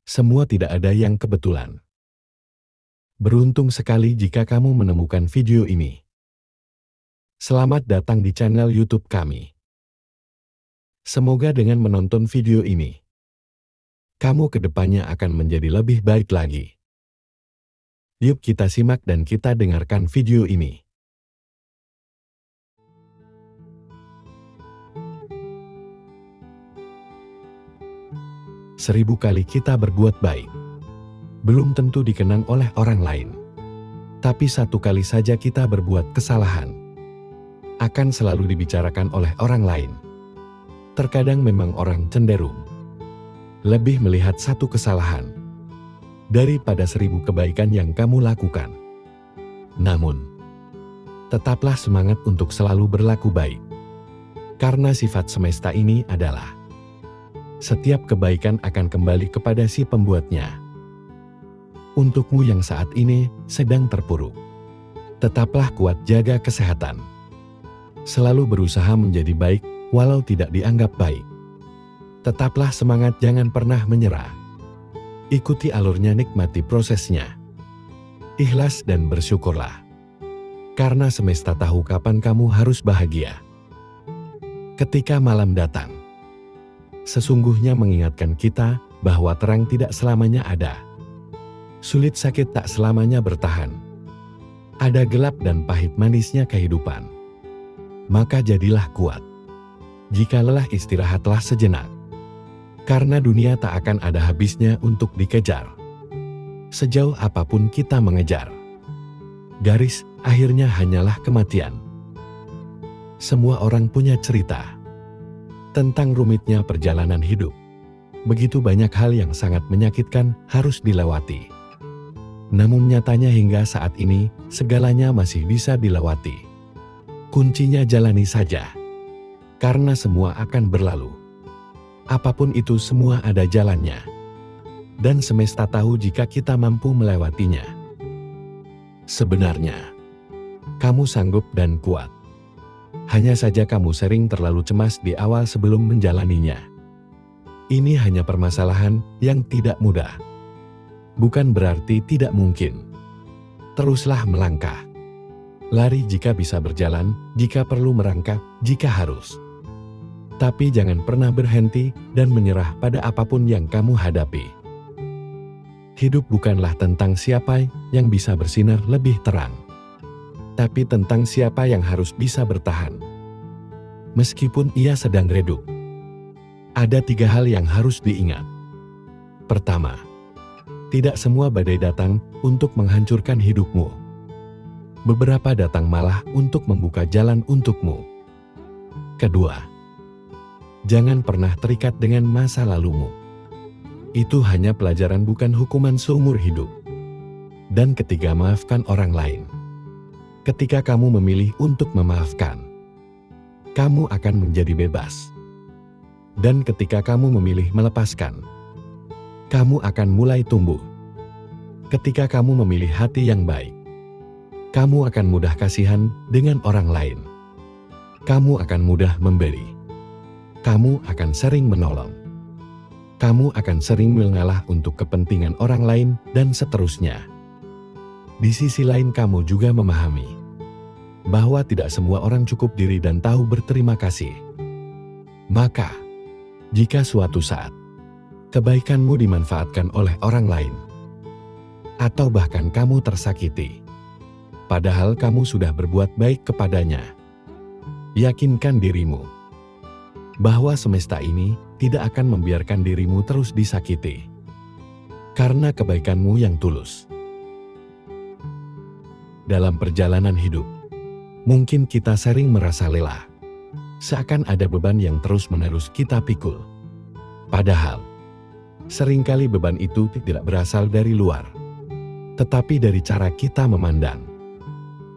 Semua tidak ada yang kebetulan. Beruntung sekali jika kamu menemukan video ini. Selamat datang di channel YouTube kami. Semoga dengan menonton video ini, kamu ke depannya akan menjadi lebih baik lagi. Yuk kita simak dan kita dengarkan video ini. Seribu kali kita berbuat baik, belum tentu dikenang oleh orang lain. Tapi satu kali saja kita berbuat kesalahan, akan selalu dibicarakan oleh orang lain. Terkadang memang orang cenderung lebih melihat satu kesalahan daripada 1000 kebaikan yang kamu lakukan. Namun, tetaplah semangat untuk selalu berlaku baik. Karena sifat semesta ini adalah setiap kebaikan akan kembali kepada si pembuatnya. Untukmu yang saat ini sedang terpuruk, tetaplah kuat, jaga kesehatan. Selalu berusaha menjadi baik walau tidak dianggap baik. Tetaplah semangat, jangan pernah menyerah. Ikuti alurnya, nikmati prosesnya. Ikhlas dan bersyukurlah. Karena semesta tahu kapan kamu harus bahagia. Ketika malam datang, sesungguhnya mengingatkan kita bahwa terang tidak selamanya ada. Sulit sakit tak selamanya bertahan. Ada gelap dan pahit manisnya kehidupan. Maka jadilah kuat. Jika lelah, istirahatlah sejenak. Karena dunia tak akan ada habisnya untuk dikejar. Sejauh apapun kita mengejar, garis akhirnya hanyalah kematian. Semua orang punya cerita tentang rumitnya perjalanan hidup. Begitu banyak hal yang sangat menyakitkan harus dilewati. Namun nyatanya hingga saat ini, segalanya masih bisa dilewati. Kuncinya jalani saja. Karena semua akan berlalu. Apapun itu, semua ada jalannya. Dan semesta tahu jika kita mampu melewatinya. Sebenarnya, kamu sanggup dan kuat. Hanya saja kamu sering terlalu cemas di awal sebelum menjalaninya. Ini hanya permasalahan yang tidak mudah. Bukan berarti tidak mungkin. Teruslah melangkah. Lari jika bisa, berjalan jika perlu, merangkak jika harus. Tapi jangan pernah berhenti dan menyerah pada apapun yang kamu hadapi. Hidup bukanlah tentang siapa yang bisa bersinar lebih terang, tapi tentang siapa yang harus bisa bertahan. Meskipun ia sedang redup. Ada 3 hal yang harus diingat. Pertama, tidak semua badai datang untuk menghancurkan hidupmu. Beberapa datang malah untuk membuka jalan untukmu. Kedua, jangan pernah terikat dengan masa lalumu. Itu hanya pelajaran, bukan hukuman seumur hidup. Dan ketiga, maafkan orang lain. Ketika kamu memilih untuk memaafkan, kamu akan menjadi bebas. Dan ketika kamu memilih melepaskan, kamu akan mulai tumbuh. Ketika kamu memilih hati yang baik, kamu akan mudah kasihan dengan orang lain. Kamu akan mudah memberi. Kamu akan sering menolong. Kamu akan sering mengalah untuk kepentingan orang lain, dan seterusnya. Di sisi lain, kamu juga memahami bahwa tidak semua orang cukup diri dan tahu berterima kasih. Maka, jika suatu saat kebaikanmu dimanfaatkan oleh orang lain, atau bahkan kamu tersakiti, padahal kamu sudah berbuat baik kepadanya, yakinkan dirimu bahwa semesta ini tidak akan membiarkan dirimu terus disakiti. Karena kebaikanmu yang tulus. Dalam perjalanan hidup, mungkin kita sering merasa lelah. Seakan ada beban yang terus-menerus kita pikul. Padahal, seringkali beban itu tidak berasal dari luar, tetapi dari cara kita memandang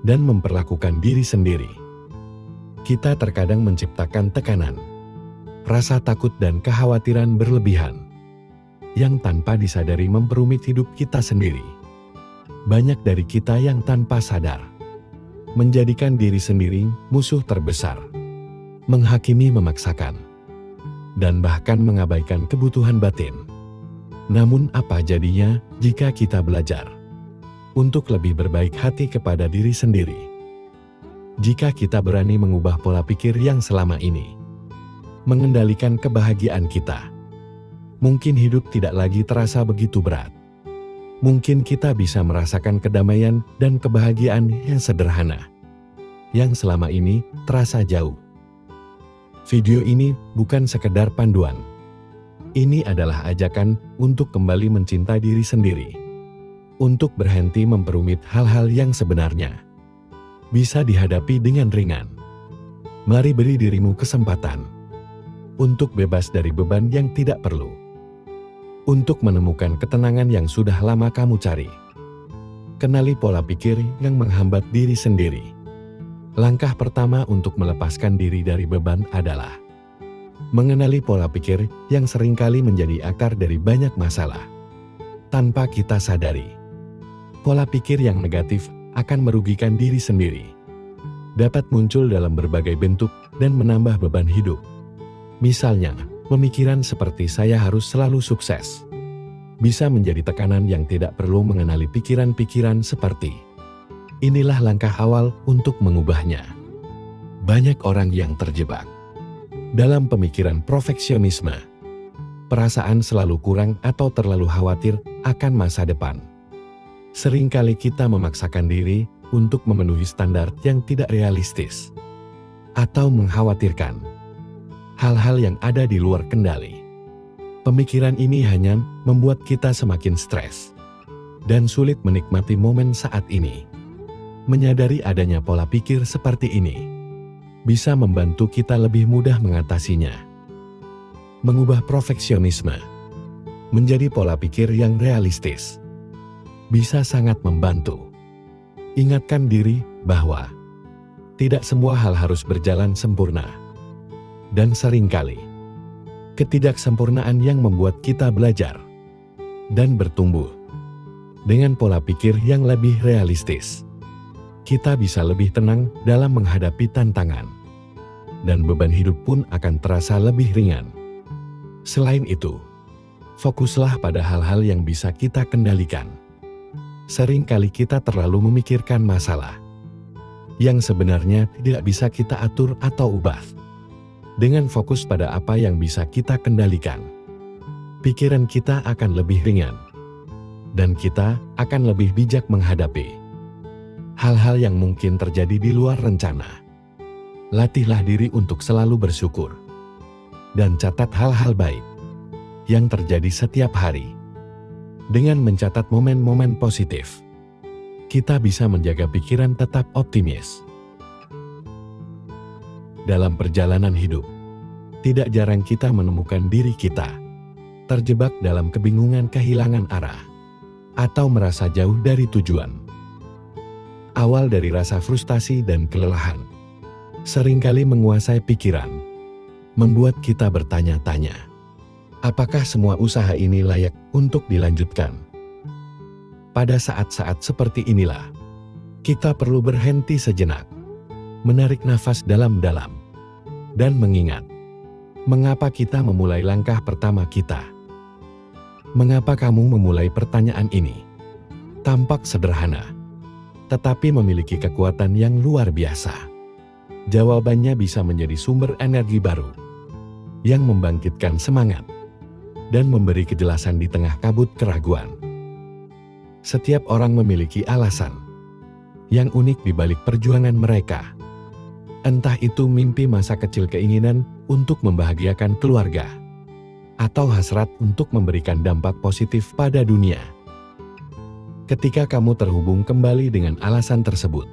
dan memperlakukan diri sendiri. Kita terkadang menciptakan tekanan, rasa takut dan kekhawatiran berlebihan, yang tanpa disadari memperumit hidup kita sendiri. Banyak dari kita yang tanpa sadar menjadikan diri sendiri musuh terbesar, menghakimi, memaksakan, dan bahkan mengabaikan kebutuhan batin. Namun apa jadinya jika kita belajar untuk lebih berbaik hati kepada diri sendiri? Jika kita berani mengubah pola pikir yang selama ini mengendalikan kebahagiaan kita, mungkin hidup tidak lagi terasa begitu berat. Mungkin kita bisa merasakan kedamaian dan kebahagiaan yang sederhana, yang selama ini terasa jauh. Video ini bukan sekedar panduan. Ini adalah ajakan untuk kembali mencintai diri sendiri. Untuk berhenti memperumit hal-hal yang sebenarnya bisa dihadapi dengan ringan. Mari beri dirimu kesempatan untuk bebas dari beban yang tidak perlu. Untuk menemukan ketenangan yang sudah lama kamu cari. Kenali pola pikir yang menghambat diri sendiri. Langkah pertama untuk melepaskan diri dari beban adalah mengenali pola pikir yang seringkali menjadi akar dari banyak masalah. Tanpa kita sadari, pola pikir yang negatif akan merugikan diri sendiri. Dapat muncul dalam berbagai bentuk dan menambah beban hidup. Misalnya, pemikiran seperti saya harus selalu sukses bisa menjadi tekanan yang tidak perlu. Mengenali pikiran-pikiran seperti inilah langkah awal untuk mengubahnya. Banyak orang yang terjebak dalam pemikiran perfeksionisme, perasaan selalu kurang atau terlalu khawatir akan masa depan. Seringkali kita memaksakan diri untuk memenuhi standar yang tidak realistis atau mengkhawatirkan hal-hal yang ada di luar kendali. Pemikiran ini hanya membuat kita semakin stres dan sulit menikmati momen saat ini. Menyadari adanya pola pikir seperti ini bisa membantu kita lebih mudah mengatasinya. Mengubah perfeksionisme menjadi pola pikir yang realistis bisa sangat membantu. Ingatkan diri bahwa tidak semua hal harus berjalan sempurna. Dan seringkali, ketidaksempurnaan yang membuat kita belajar dan bertumbuh. Dengan pola pikir yang lebih realistis, kita bisa lebih tenang dalam menghadapi tantangan, dan beban hidup pun akan terasa lebih ringan. Selain itu, fokuslah pada hal-hal yang bisa kita kendalikan. Seringkali kita terlalu memikirkan masalah yang sebenarnya tidak bisa kita atur atau ubah. Dengan fokus pada apa yang bisa kita kendalikan, pikiran kita akan lebih ringan, dan kita akan lebih bijak menghadapi hal-hal yang mungkin terjadi di luar rencana. Latihlah diri untuk selalu bersyukur dan catat hal-hal baik yang terjadi setiap hari. Dengan mencatat momen-momen positif, kita bisa menjaga pikiran tetap optimis. Dalam perjalanan hidup, tidak jarang kita menemukan diri kita terjebak dalam kebingungan, kehilangan arah, atau merasa jauh dari tujuan. Awal dari rasa frustasi dan kelelahan seringkali menguasai pikiran, membuat kita bertanya-tanya, apakah semua usaha ini layak untuk dilanjutkan? Pada saat-saat seperti inilah, kita perlu berhenti sejenak, menarik nafas dalam-dalam, dan mengingat mengapa kita memulai langkah pertama kita. Mengapa kamu memulai pertanyaan ini? Tampak sederhana, tetapi memiliki kekuatan yang luar biasa. Jawabannya bisa menjadi sumber energi baru yang membangkitkan semangat dan memberi kejelasan di tengah kabut keraguan. Setiap orang memiliki alasan yang unik di balik perjuangan mereka. Entah itu mimpi masa kecil, keinginan untuk membahagiakan keluarga, atau hasrat untuk memberikan dampak positif pada dunia. Ketika kamu terhubung kembali dengan alasan tersebut,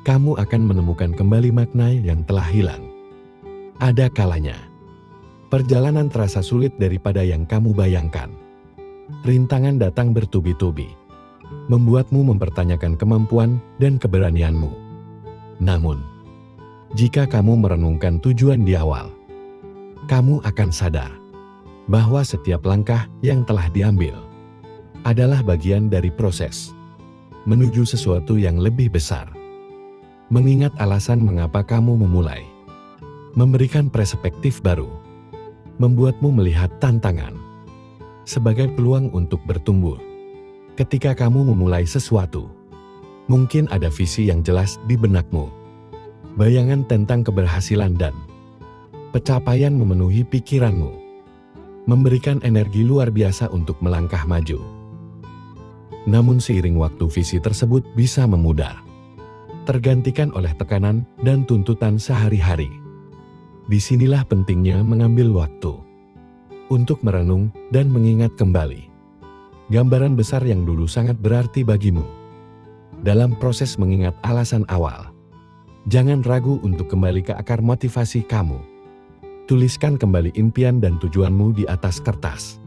kamu akan menemukan kembali makna yang telah hilang. Ada kalanya perjalanan terasa sulit daripada yang kamu bayangkan. Rintangan datang bertubi-tubi, membuatmu mempertanyakan kemampuan dan keberanianmu. Namun, jika kamu merenungkan tujuan di awal, kamu akan sadar bahwa setiap langkah yang telah diambil adalah bagian dari proses menuju sesuatu yang lebih besar. Mengingat alasan mengapa kamu memulai, memberikan perspektif baru, membuatmu melihat tantangan sebagai peluang untuk bertumbuh. Ketika kamu memulai sesuatu, mungkin ada visi yang jelas di benakmu. Bayangan tentang keberhasilan dan pencapaian memenuhi pikiranmu, memberikan energi luar biasa untuk melangkah maju. Namun seiring waktu visi tersebut bisa memudar, tergantikan oleh tekanan dan tuntutan sehari-hari. Disinilah pentingnya mengambil waktu untuk merenung dan mengingat kembali gambaran besar yang dulu sangat berarti bagimu. Dalam proses mengingat alasan awal, jangan ragu untuk kembali ke akar motivasi kamu. Tuliskan kembali impian dan tujuanmu di atas kertas.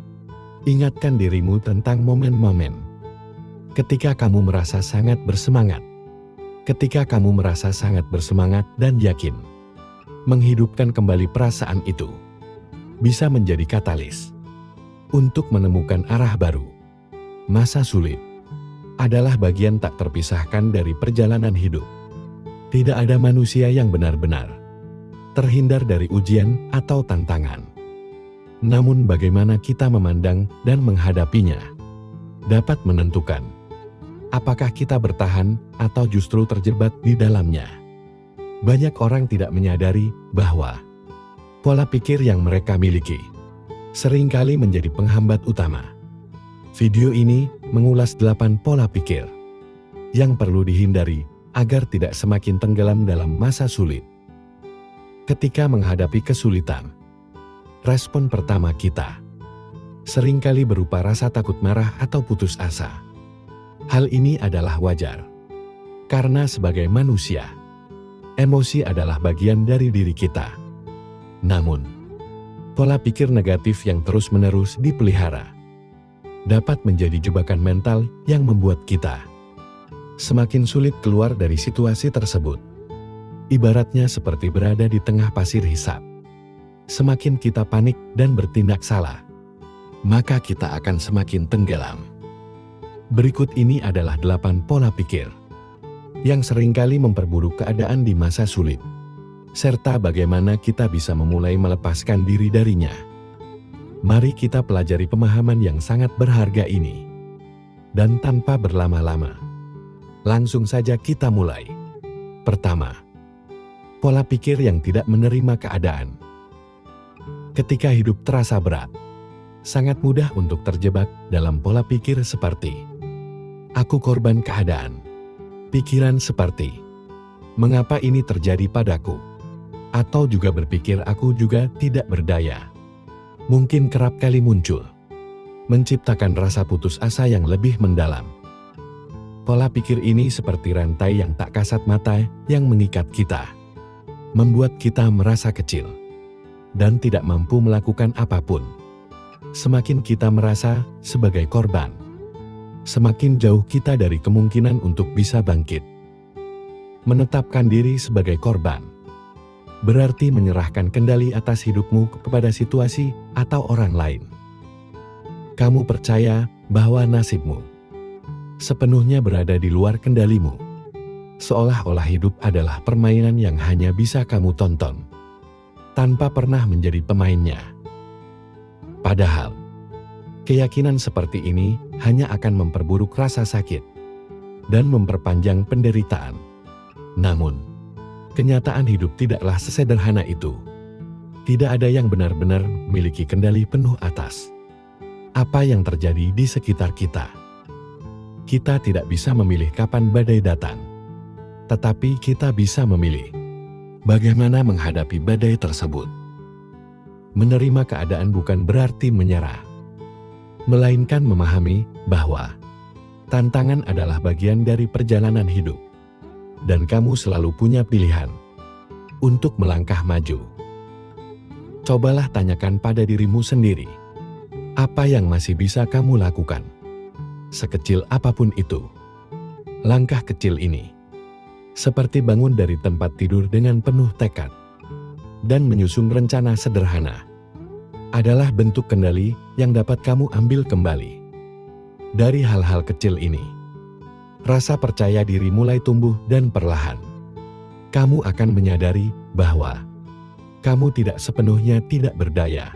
Ingatkan dirimu tentang momen-momen ketika kamu merasa sangat bersemangat. Ketika kamu merasa sangat bersemangat dan yakin, menghidupkan kembali perasaan itu bisa menjadi katalis untuk menemukan arah baru. Masa sulit adalah bagian tak terpisahkan dari perjalanan hidup. Tidak ada manusia yang benar-benar terhindar dari ujian atau tantangan. Namun bagaimana kita memandang dan menghadapinya dapat menentukan apakah kita bertahan atau justru terjebak di dalamnya. Banyak orang tidak menyadari bahwa pola pikir yang mereka miliki seringkali menjadi penghambat utama. Video ini mengulas 8 pola pikir yang perlu dihindari agar tidak semakin tenggelam dalam masa sulit. Ketika menghadapi kesulitan, respon pertama kita seringkali berupa rasa takut, marah, atau putus asa. Hal ini adalah wajar, karena sebagai manusia, emosi adalah bagian dari diri kita. Namun, pola pikir negatif yang terus-menerus dipelihara dapat menjadi jebakan mental yang membuat kita semakin sulit keluar dari situasi tersebut. Ibaratnya seperti berada di tengah pasir hisap. Semakin kita panik dan bertindak salah, maka kita akan semakin tenggelam. Berikut ini adalah 8 pola pikir yang seringkali memperburuk keadaan di masa sulit, serta bagaimana kita bisa memulai melepaskan diri darinya. Mari kita pelajari pemahaman yang sangat berharga ini. Dan tanpa berlama-lama, langsung saja kita mulai. Pertama, pola pikir yang tidak menerima keadaan. Ketika hidup terasa berat, sangat mudah untuk terjebak dalam pola pikir seperti "aku korban keadaan". Pikiran seperti "mengapa ini terjadi padaku?" atau juga berpikir "aku juga tidak berdaya", mungkin kerap kali muncul, menciptakan rasa putus asa yang lebih mendalam. Pola pikir ini seperti rantai yang tak kasat mata yang mengikat kita, membuat kita merasa kecil dan tidak mampu melakukan apapun. Semakin kita merasa sebagai korban, semakin jauh kita dari kemungkinan untuk bisa bangkit. Menetapkan diri sebagai korban berarti menyerahkan kendali atas hidupmu kepada situasi atau orang lain. Kamu percaya bahwa nasibmu sepenuhnya berada di luar kendalimu, seolah-olah hidup adalah permainan yang hanya bisa kamu tonton, tanpa pernah menjadi pemainnya. Padahal, keyakinan seperti ini hanya akan memperburuk rasa sakit dan memperpanjang penderitaan. Namun, kenyataan hidup tidaklah sesederhana itu. Tidak ada yang benar-benar memiliki kendali penuh atas apa yang terjadi di sekitar kita. Kita tidak bisa memilih kapan badai datang, tetapi kita bisa memilih bagaimana menghadapi badai tersebut. Menerima keadaan bukan berarti menyerah, melainkan memahami bahwa tantangan adalah bagian dari perjalanan hidup, dan kamu selalu punya pilihan untuk melangkah maju. Cobalah tanyakan pada dirimu sendiri, apa yang masih bisa kamu lakukan? Sekecil apapun itu, langkah kecil ini, seperti bangun dari tempat tidur dengan penuh tekad dan menyusun rencana sederhana, adalah bentuk kendali yang dapat kamu ambil kembali. Dari hal-hal kecil ini, rasa percaya diri mulai tumbuh dan perlahan kamu akan menyadari bahwa kamu tidak sepenuhnya tidak berdaya.